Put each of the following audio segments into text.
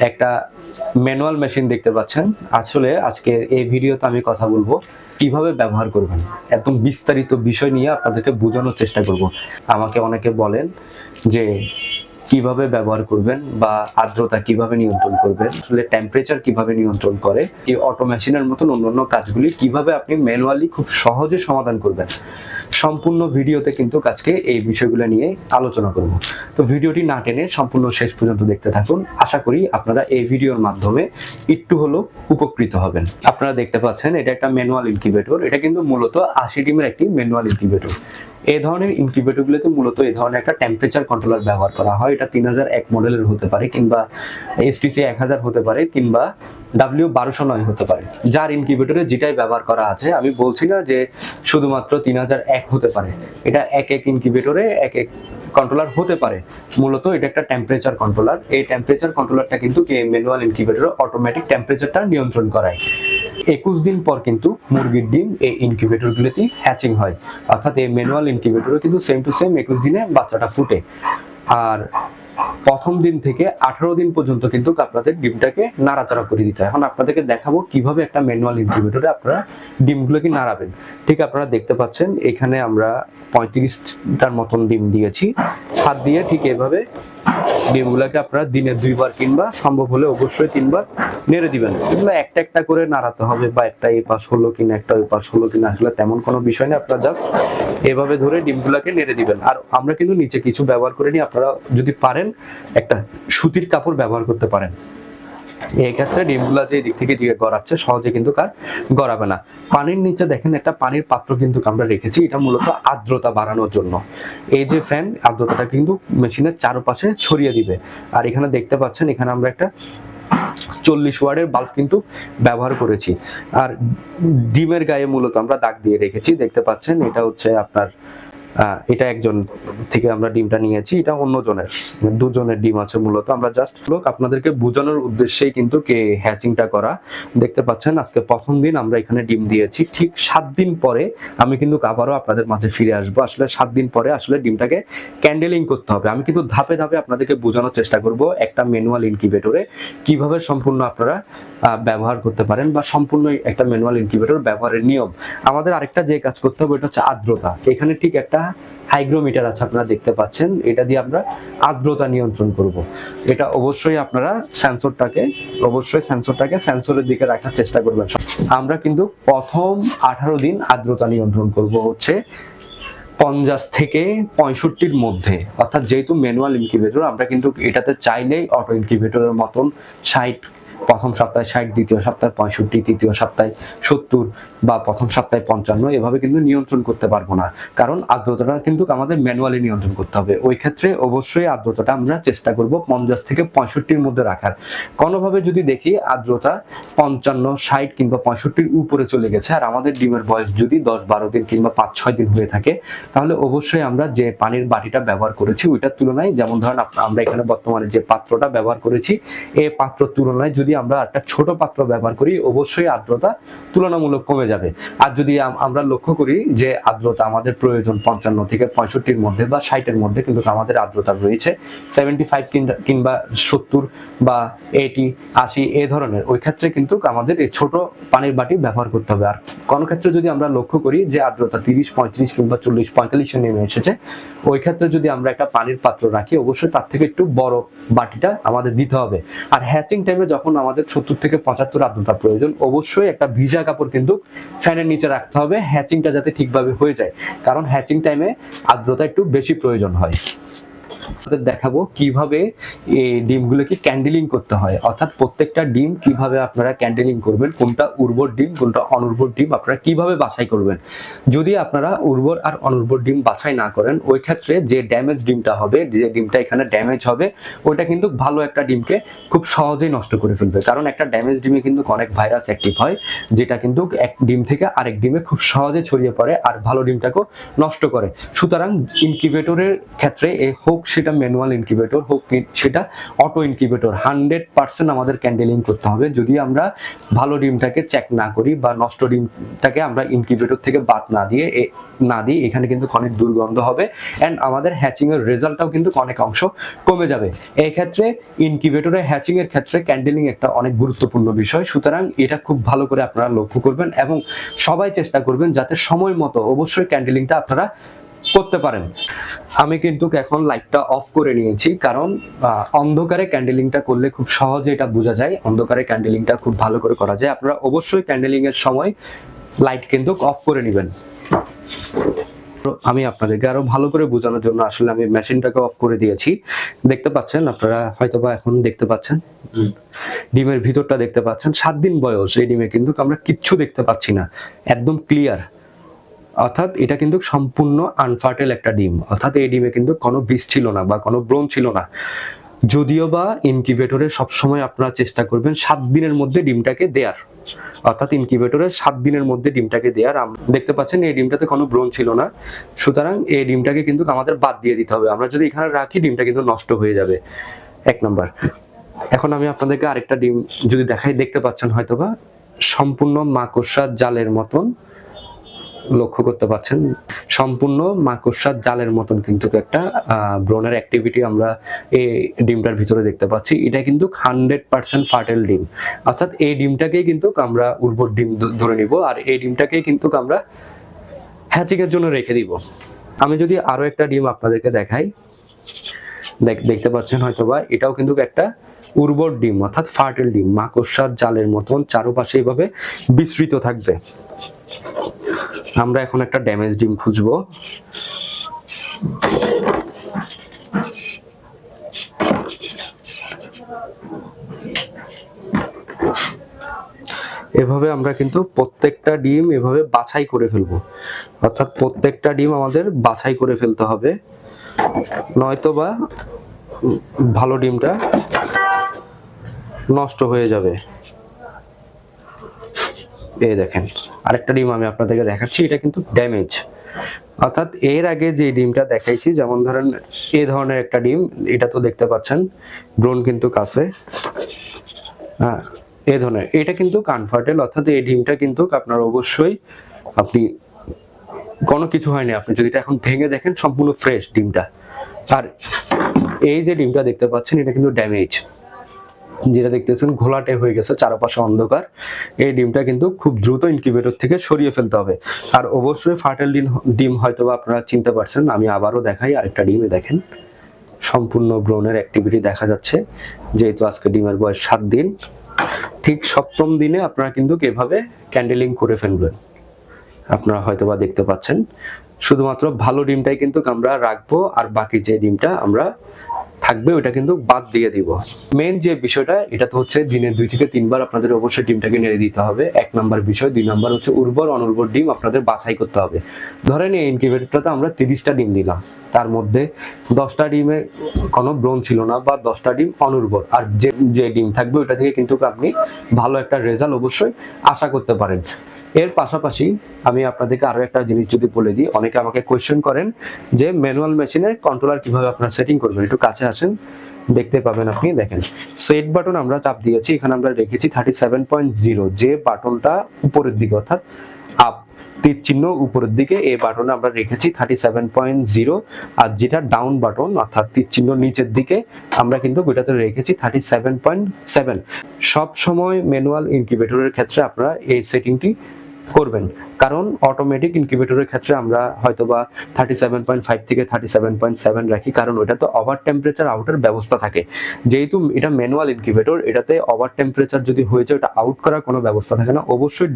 একটা manual machine দেখতে পাচ্ছেন। আসলে আজকে এই ভিডিওতে আমি কথা বলবো কিভাবে ব্যবহার করবেন, একদম বিস্তারিত বিষয় নিয়ে আপনাদেরকে বোঝানোর চেষ্টা করব। আমাকে অনেকে বলেন যে কিভাবে ব্যবহার করবেন বা আর্দ্রতা কিভাবে নিয়ন্ত্রণ করবেন, আসলে টেম্পারেচার কিভাবে নিয়ন্ত্রণ করে, এই অটো মেশিনের মতন অন্যান্য কাজগুলি কিভাবে আপনি ম্যানুয়ালি খুব সহজে সমাধান করবেন। সম্পূর্ণ ভিডিওতে কিন্তু আজকে এই বিষয়গুলো নিয়ে আলোচনা করব। তো ভিডিওটি না টেনে সম্পূর্ণ শেষ পর্যন্ত দেখতে থাকুন। আশা করি আপনারা এই ভিডিওর মাধ্যমে একটু হলেও উপকৃত হবেন। আপনারা দেখতে পাচ্ছেন এটা একটা ম্যানুয়াল ইনকিউবেটর। এটা কিন্তু মূলত 80 ডিমের একটি ম্যানুয়াল ইনকিউবেটর। এই ধরনের ইনকিউবেটরগুলোতে মূলত এই ধরনের একটা টেম্পারেচার কন্ট্রোলার ব্যবহার করা হয়। এটা 3001 মডেলের হতে পারে, কিংবা STC 1000 হতে পারে, কিংবা W1209 হতে পারে। যার ইনকিউবেটরে যেটাই ব্যবহার করা আছে, আমি বলছি না যে শুধুমাত্র 3001 হতে পারে। এটা এক এক ইনকিউবেটরে এক এক কন্ট্রোলার হতে পারে। মূলত এটা একটা টেম্পারেচার কন্ট্রোলার। এই টেম্পারেচার কন্ট্রোলারটা কিন্তু ম্যানুয়াল ইনকিউবেটরে অটোমেটিক টেম্পারেচারটা নিয়ন্ত্রণ করায়। 21 দিন পর কিন্তু মুরগির ডিম এই ইনকিউবেটরগুলোতেই হ্যাচিং হয়। অর্থাৎ এই ম্যানুয়াল ইনকিউবেটরে কিন্তু সেম টু সেম 21 দিনে বাচ্চাটা ফুটে। আর প্রথম দিন থেকে 18 দিন পর্যন্ত কিন্তু আপনাদের ডিমটাকে নাড়াচাড়া করে দিতে হয়। এখন আপনাদেরকে দেখাবো কিভাবে একটা ম্যানুয়াল ইনকিউবেটরে আপনারা ডিমগুলোকে নাড়াবেন। ঠিক আপনারা দেখতে পাচ্ছেন এখানে আমরা 35টার মতন ডিম দিয়েছি। হাত দিয়ে ঠিক এভাবে ডিমগুলোকে আপনারা দিনে 2 বার কিংবা সম্ভব হলে অবশ্যই 3 বার নেড়ে দিবেন। এগুলো একটা একটা করে নাড়াতে হবে, বা একটা এই পাশ হলো কিনা একটা ওই পাশ হলো কিনা আসলে তেমন কোনো বিষয় নেই। আপনারা জাস্ট এভাবে ধরে ডিমগুলোকে নেড়ে দিবেন। আর আমরা কিন্তু নিচে কিছু ব্যবহার করে নিই। আপনারা যদি পারেন একটা সুতির কাপড় ব্যবহার করতে পারেন। এই ক্ষেত্রে ডিমগুলা যে দিক থেকে দিকে গড়াচ্ছে সহজে কিন্তু কার গড়াবে না। পানির নিচে দেখেন একটা পানির পাত্র কিন্তু আমরা রেখেছি। এটা মূলত আর্দ্রতা বাড়ানোর জন্য। এই যে ফ্যান আর্দ্রতাটা কিন্তু মেশিনের চারপাশে ছড়িয়ে দিবে। আর এখানে দেখতে পাচ্ছেন এখানে আমরা একটা 40 ওয়াটের বাল্ব কিন্তু ব্যবহার করেছি। আর ডিমের গায়ে মূলত আমরা দাগ দিয়ে রেখেছি, দেখতে পাচ্ছেন। এটা হচ্ছে আপনার এটা একজন থেকে আমরা ডিমটা নিয়েছি, এটা অন্য জনের, দুজনের ডিম আছে। মূলত আমরা জাস্ট আপনাদেরকে বোঝানোর উদ্দেশ্যেই কিন্তু হ্যাচিংটা করা। দেখতে পাচ্ছেন আজকে প্রথম দিন আমরা এখানে ডিম দিয়েছি। ঠিক 7 দিন পরে আমি কিন্তু আবারও আপনাদের মাঝে ফিরে আসবো। আসলে 7 দিন পরে আসলে ডিমটাকে ক্যান্ডেলিং করতে হবে। আমি কিন্তু ধাপে ধাপে আপনাদেরকে বোঝানোর চেষ্টা করব একটা ম্যানুয়াল ইনকিউবেটরে কিভাবে সম্পূর্ণ আপনারা ব্যবহার করতে পারেন, বা সম্পূর্ণ একটা ম্যানুয়াল ইনকিউবেটর ব্যবহারের নিয়ম। আমাদের আরেকটা যে কাজ করতে হবে এটা হচ্ছে আর্দ্রতা। এখানে ঠিক একটা হাইগ্রোমিটার আছে, আপনারা দেখতে পাচ্ছেন। এটা দিয়ে আমরা আর্দ্রতা নিয়ন্ত্রণ করব। এটা অবশ্যই আপনারা সেন্সরটাকে সেন্সরের দিকে রাখার চেষ্টা করবেন। আমরা কিন্তু প্রথম 18 দিন আর্দ্রতা নিয়ন্ত্রণ করব হচ্ছে 50 থেকে 65-র মধ্যে। অর্থাৎ যেহেতু ম্যানুয়াল ইনকিউবেটর, আমরা কিন্তু এটাতে চাইলেই অটো ইনকিউবেটরের মতন 60, প্রথম সপ্তাহে 60, দ্বিতীয় সপ্তাহে 65, তৃতীয় সপ্তাহে 70, বা প্রথম সপ্তাহে 55 এভাবে কিন্তু নিয়ন্ত্রণ করতে পারবো না। কারণ আর্দ্রতাটা কিন্তু আমাদের ম্যানুয়ালি নিয়ন্ত্রণ করতে হবে। ওই ক্ষেত্রে অবশ্যই আর্দ্রতাটা আমরা চেষ্টা করব 50 থেকে 65-র মধ্যে রাখার। কোনোভাবে যদি দেখি আর্দ্রতা 55, 60 কিংবা 65-র উপরে চলে গেছে, আর আমাদের ডিমের বয়স যদি 10-12 দিন কিংবা 5-6 দিন হয়ে থাকে, তাহলে অবশ্যই আমরা যে পানির বাটিটা ব্যবহার করেছি ওইটার তুলনায়, যেমন ধরেন আমরা এখানে বর্তমানে যে পাত্রটা ব্যবহার করেছি এই পাত্রের তুলনায় যদি আমরা একটা ছোট পাত্র ব্যবহার করি, অবশ্যই আর্দ্রতা তুলনামূলক কমে যাবে। আর যদি আমরা লক্ষ্য করি যে আর্দ্রতা আমাদের প্রয়োজন 55 থেকে 65-র মধ্যে বা 60-এর মধ্যে, কিন্তু আমাদের আর্দ্রতা রয়েছে 75 কিংবা 70 বা 80, 80 এই ধরনের, ওই ক্ষেত্রে কিন্তু আমাদের এই ছোট পানির বাটি ব্যবহার করতে হবে। আর কোন ক্ষেত্রে যদি আমরা লক্ষ্য করি যে আর্দ্রতা 30, 35 কিংবা 40, 45-এ নেমে এসেছে, ওই ক্ষেত্রে যদি আমরা একটা পানির পাত্র রাখি, অবশ্যই তার থেকে একটু বড় বাটিটা আমাদের দিতে হবে। আর হ্যাচিং টাইমে যখন আমাদের 70 থেকে 75 আর্দ্রতা প্রয়োজন, অবশ্যই একটা ভিজা কাপড় কিন্তু ফ্যানের নিচে রাখতে হবে, হ্যাচিংটা যাতে ঠিকভাবে হয়ে যায়। কারণ হ্যাচিং টাইমে আর্দ্রতা একটু বেশি প্রয়োজন হয়। দেখাবো কিভাবে এই ডিমগুলোকে ক্যান্ডেলিং করতে হয়, অর্থাৎ প্রত্যেকটা ডিম কিভাবে আপনারা ক্যান্ডেলিং করবেন, কোনটা উর্বর ডিম কোনটা অনুর্বর ডিম আপনারা কিভাবে বাছাই করবেন। যদি আপনারা উর্বর আর অনুর্বর ডিম বাছাই না করেন, ওই ক্ষেত্রে যে ড্যামেজ ডিমটা হবে, যে ডিমটা এখানে ড্যামেজ হবে, ওইটা কিন্তু ভালো একটা ডিমকে খুব সহজেই নষ্ট করে ফেলবে। কারণ একটা ড্যামেজ ডিমে কিন্তু অনেক ভাইরাস অ্যাক্টিভ হয়, যেটা কিন্তু এক ডিম থেকে আরেক ডিমে খুব সহজে ছড়িয়ে পড়ে আর ভালো ডিমটাকেও নষ্ট করে। সুতরাং ইনকিউবেটরের ক্ষেত্রে হোক সেটা ম্যানুয়াল ইনকিউবেটর হোক সেটা অটো ইনকিউবেটর, 100% আমাদের ক্যান্ডেলিং করতে হবে। যদি আমরা ভালো ডিমটাকে চেক না করি বা নষ্ট ডিমটাকে আমরা ইনকিউবেটর থেকে বাদ না দিই এখানে কিন্তু অনেক দুর্গন্ধ হবে অ্যান্ড আমাদের হ্যাচিং এর রেজাল্টটাও কিন্তু অনেক অংশ কমে যাবে। এই ক্ষেত্রে ইনকিউবেটরে হ্যাচিং এর ক্ষেত্রে ক্যান্ডেলিং একটা অনেক গুরুত্বপূর্ণ বিষয়, সুতরাং এটা খুব ভালো করে আপনারা লক্ষ্য করবেন এবং সবাই চেষ্টা করবেন যাতে সময় মতো অবশ্যই ক্যান্ডেলিংটা আপনারা করতে পারেন। আমি কিন্তু এখন লাইটটা অফ করে নিয়েছি, কারণ অন্ধকারে ক্যান্ডেলিংটা করলে খুব সহজে এটা বোঝা যায়, অন্ধকারে ক্যান্ডেলিংটা খুব ভালো করে করা যায়। আপনারা অবশ্যই ক্যান্ডেলিং এর সময় লাইট কিন্তু অফ করে নেবেন। আমি আপনাদেরকে আরো ভালো করে বোঝানোর জন্য আসলে আমি মেশিনটাকে অফ করে দিয়েছি। দেখতে পাচ্ছেন আপনারা, হয়তোবা এখন দেখতে পাচ্ছেন ডিমের ভিতরটা দেখতে পাচ্ছেন। 7 দিন বয়স এই ডিমে কিন্তু আমরা কিচ্ছু দেখতে পাচ্ছি না, একদম ক্লিয়ার। অর্থাৎ এটা কিন্তু সম্পূর্ণ আনফার্টাইল একটা ডিম, অর্থাৎ এই ডিমে কিন্তু কোনো বীজ ছিল না বা কোনো ব্রণ ছিল না। যদিও বা ইনকিউবেটরে সবসময় আপনারা চেষ্টা করবেন 7 দিনের মধ্যে ডিমটাকে দেয়ার, অর্থাৎ ইনকিউবেটরে 7 দিনের মধ্যে ডিমটাকে দেয়ার। দেখতে পাচ্ছেন এই ডিমটাতে কোনো ব্রণ ছিল না, সুতরাং এই ডিমটাকে কিন্তু আমাদের বাদ দিয়ে দিতে হবে। আমরা যদি এখানে রাখি ডিমটা কিন্তু নষ্ট হয়ে যাবে, 1 নাম্বার। এখন আমি আপনাদেরকে আরেকটা ডিম যদি দেখাই, দেখতে পাচ্ছেন হয়তোবা সম্পূর্ণ মাকড়সার জালের মতন, লক্ষ্য করতে পাচ্ছেন সম্পূর্ণ মাকড়সার জালের মতন কিন্তু একটা ব্রণের অ্যাক্টিভিটি আমরা এই ডিমটার ভিতরে দেখতে পাচ্ছি। এটা কিন্তু 100% ফার্টাইল ডিম, অর্থাৎ এই ডিমটাকেই কিন্তু আমরা উর্বর ডিম ধরে নিব আর এই ডিমটাকেই কিন্তু আমরা হ্যাচিং এর জন্য রেখে দিব। আমি যদি আরো একটা ডিম আপনাদেরকে দেখাই, দেখতে পাচ্ছেন হয়তোবা এটাও কিন্তু একটা উর্বর ডিম, অর্থাৎ ফার্টাইল ডিম, মাকড়সার জালের মতন চারপাশে এইভাবে বিস্তৃত থাকবে। আমরা এখন একটা ড্যামেজ ডিম খুঁজবো। এভাবে আমরা কিন্তু প্রত্যেকটা ডিম এভাবে বাছাই করে ফেলবো, অর্থাৎ প্রত্যেকটা ডিম আমাদের বাছাই করে ফেলতে হবে, নয়তোবা ভালো ডিমটা নষ্ট হয়ে যাবে। এই দেখেন আরেকটা ডিম আমি আপনাদেরকে দেখাচ্ছি, এটা কিন্তু ড্যামেজ। অর্থাৎ এর আগে যে ডিমটা দেখাইছি, যেমন ধরেন এই ধরনের একটা ডিম, এটা তো দেখতে পাচ্ছেন ব্রণ কিন্তু কাছে, হ্যাঁ এই ধরনের, এটা কিন্তু আনফার্টাইল, অর্থাৎ এই ডিমটা কিন্তু আপনার অবশ্যই আপনি কোনো কিছু হয়নি, আপনি যদি এটা এখন ভেঙে দেখেন সম্পূর্ণ ফ্রেশ ডিমটা। আর এই যে ডিমটা দেখতে পাচ্ছেন এটা কিন্তু ড্যামেজ, যেটা দেখতেছেন ঘোলাটে হয়ে গেছে, চারপাশে অন্ধকার। এই ডিমটা কিন্তু খুব দ্রুত ইনকিউবেটর থেকে সরিয়ে ফেলতে হবে। আর অবশ্যই ফার্টাইল ডিম হয়তো আপনারা চিনতে পারছেন। আমি আবারও দেখাই আরেকটা ডিমে, দেখেন সম্পূর্ণ ব্রণের অ্যাক্টিভিটি দেখা যাচ্ছে, যেহেতু আজকে ডিমের বয়স 7 দিন। ঠিক 7ম দিনে আপনারা কিন্তু এভাবে ক্যান্ডেলিং করে ফেলবেন, আপনারা হয়তোবা দেখতে পাচ্ছেন। শুধুমাত্র ভালো ডিমটাই কিন্তু আমরা রাখবো আর বাকি যে ডিমটা আমরা থাকবে ওটা কিন্তু বাদ দিয়ে দিব। মেন যে বিষয়টা এটা তো হচ্ছে দিনে 2 থেকে 3 বার আপনাদের অবশ্যই ডিমটাকে নেড়ে দিতে হবে, 1 নাম্বার বিষয়। 2 নাম্বার হচ্ছে উর্বর অনুর্বর ডিম আপনাদের বাছাই করতে হবে। ধরেন এই ইনকিউবেটরটাতে আমরা 30টা ডিম দিলাম, তার মধ্যে 10টা ডিমে কোনো ব্রণ ছিল না বা 10টা ডিম অনুর্বর, আর যে ডিম থাকবে ওটা থেকে কিন্তু আপনি ভালো একটা রেজাল্ট অবশ্যই আশা করতে পারেন। এর পাশাপাশি আমি আপনাদেরকে আরো একটা জিনিস যদি বলে দিই, অনেকে আমাকে কোয়েশ্চেন করেন যে ম্যানুয়াল মেশিনের কন্ট্রোলার কিভাবে আপনারা সেটিং করবেন। একটু কাছে আসেন, দেখতে পাবেন আপনি, দেখেন সেট বাটন আমরা চাপ দিয়েছি, এখানে আমরা রেখেছি 37.0, যে বাটনটা উপরের দিকে অর্থাৎ আপ তীর চিহ্ন উপরের দিকে, এই বাটনে আমরা রেখেছি 37.0, আর যেটা ডাউন বাটন অর্থাৎ তীর চিহ্ন নিচের দিকে আমরা কিন্তু ওইটাতে রেখেছি 37.7। সব সময় ম্যানুয়াল ইনকিউবেটরের ক্ষেত্রে আপনারা এই সেটিংটি করবেন, কারণ অটোমেটিক ইনকিউবেটরের ক্ষেত্রে আমরা হয়তোবা 37.5 থেকে 37.7 রাখি, কারণ ওটা তো ওভার টেম্পারেচার আউটের ব্যবস্থা থাকে। যেহেতু এটা ম্যানুয়াল ইনকিউবেটর, এটাতে ওভার টেম্পারেচার যদি হয়ে যায় ওটা আউট করার কোনো ব্যবস্থা থাকে না। অবশ্যই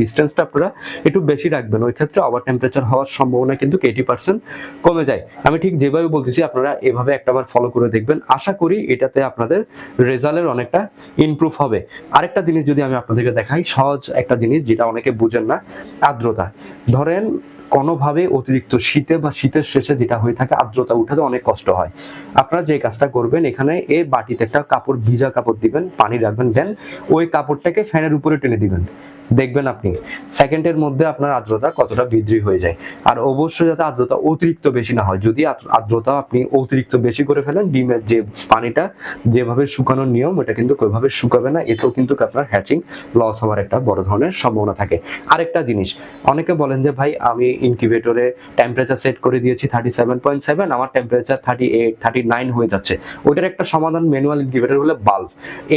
ডিস্টেন্সটা আপনারা একটু বেশি রাখবেন, ওই ক্ষেত্রে ওভার টেম্পারেচার হওয়ার সম্ভাবনা কিন্তু 80% কমে যায়। আমি ঠিক যেভাবে বলতেছি আপনারা এভাবে একটাবার ফলো করে দেখবেন, আশা করি এটাতে আপনাদের রেজাল্টের অনেকটা ইমপ্রুভ হবে। আরেকটা জিনিস যদি আমি আপনাদেরকে দেখাই, সহজ একটা জিনিস যেটা অনেকে বুঝেন না, আর্দ্রতা। ধরেন কোনোভাবে অতিরিক্ত শীতে বা শীতের শেষে যেটা হয়ে থাকে, আর্দ্রতা উঠাতে অনেক কষ্ট হয়। আপনারা যে কাজটা করবেন, এখানে এই বাটিতে একটা কাপড়, ভিজা কাপড় দিবেন, পানি রাখবেন, দেন ওই কাপড়টাকে ফ্যানের উপরে টেনে দিবেন, দেখবেন আপনি সেকেন্ডের মধ্যে আপনার আর্দ্রতা কতটা বৃদ্ধি হয়ে যায়। আর অবশ্যই যাতে আর্দ্রতা অতিরিক্ত বেশি না হয়। যদি আর্দ্রতা আপনি অতিরিক্ত বেশি করে ফেলেন, ডিমের যে পানিটা যেভাবে শুকানোর নিয়ম ওটা কিন্তু ওইভাবে শুকাবে না, এতেও কিন্তু আপনার হ্যাচিং লস হওয়ার একটা বড় ধরনের সম্ভাবনা থাকে। আরেকটা জিনিস, অনেকে বলেন যে ভাই আমি ইনকিউবেটরে টেম্পারেচার সেট করে দিয়েছি 37.7, আমার টেম্পারেচার 38 39 হয়ে যাচ্ছে। ওইটার একটা সমাধান ম্যানুয়াল ইনকিউবেটর হলে বাল্ব।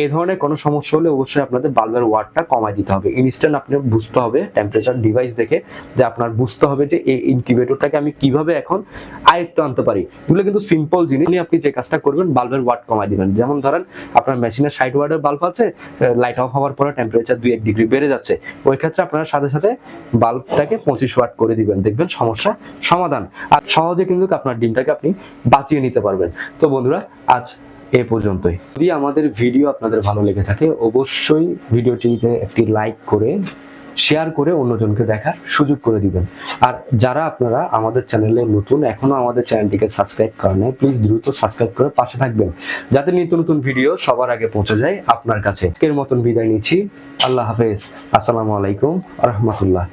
এই ধরনের কোনো সমস্যা হলে অবশ্যই আপনাদের বাল্বের ওয়াটটা কমায় দিতে হবে। ইনস্ট্যান্ট আপনি বুঝতে হবে টেম্পারেচার ডিভাইস দেখে, যে আপনার বুঝতে হবে যে এই ইনকিউবেটরটাকে আমি কিভাবে এখন আয়ত্ত আনতে পারি। এগুলো কিন্তু সিম্পল জিনিস। আপনি যে কাজটা করবেন বাল্বের ওয়াট কমায় দিবেন। যেমন ধরেন আপনার মেশিনের 60 ওয়াটের বাল্ব আছে, লাইট অফ হওয়ার পরে টেম্পারেচার 2-1 ডিগ্রি বেড়ে যাচ্ছে, ওই ক্ষেত্রে আপনারা সাথে সাথে বাল্বটাকে 25 ওয়াট করে দিবেন, দেখবেন সমস্যা সমাধান। আর সহজে কিন্তু আপনার ডিমটাকে আপনি বাঁচিয়ে নিতে পারবেন। তো বন্ধুরা, আজ এ পর্যন্তই। যদি আমাদের ভিডিও আপনাদের ভালো লেগে থাকে অবশ্যই ভিডিওটিতে একটি লাইক করে শেয়ার করে অন্যজনকে দেখার সুযোগ করে দিবেন। আর যারা আপনারা আমাদের চ্যানেলে নতুন, এখনো আমাদের চ্যানেলটিকে সাবস্ক্রাইব করেন নাই, প্লিজ দ্রুত সাবস্ক্রাইব করে পাশে থাকবেন, যাতে নিত্য নতুন ভিডিও সবার আগে পৌঁছে যায় আপনার কাছে। আজকের মতন বিদায় নিচ্ছি। আল্লাহ হাফেজ। আসসালামু আলাইকুম ওয়া রাহমাতুল্লাহ।